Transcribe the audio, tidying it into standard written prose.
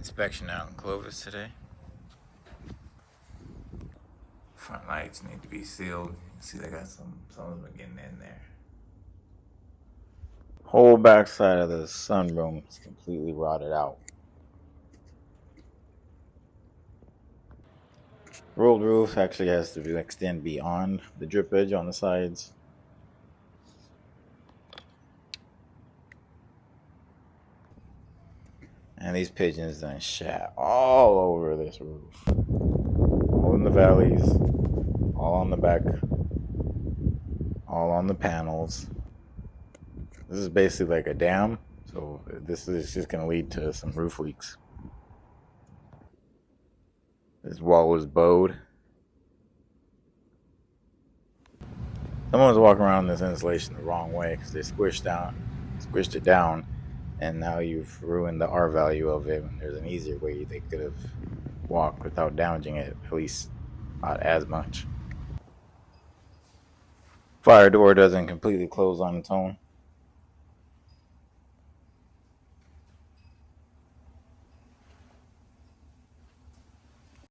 inspection out in Clovis today. Front lights need to be sealed. You see they got some of them getting in there. Whole backside of the sunroom is completely rotted out. Rolled roof actually has to extend beyond the drip edge on the sides. And these pigeons done shat all over this roof. All in the valleys, all on the back, all on the panels. This is basically like a dam, so this is just going to lead to some roof leaks. This wall was bowed. Someone's walking around this insulation the wrong way because they squished it down, and now you've ruined the R value of it. There's an easier way they could have walked without damaging it, at least not as much. Fire door doesn't completely close on its own.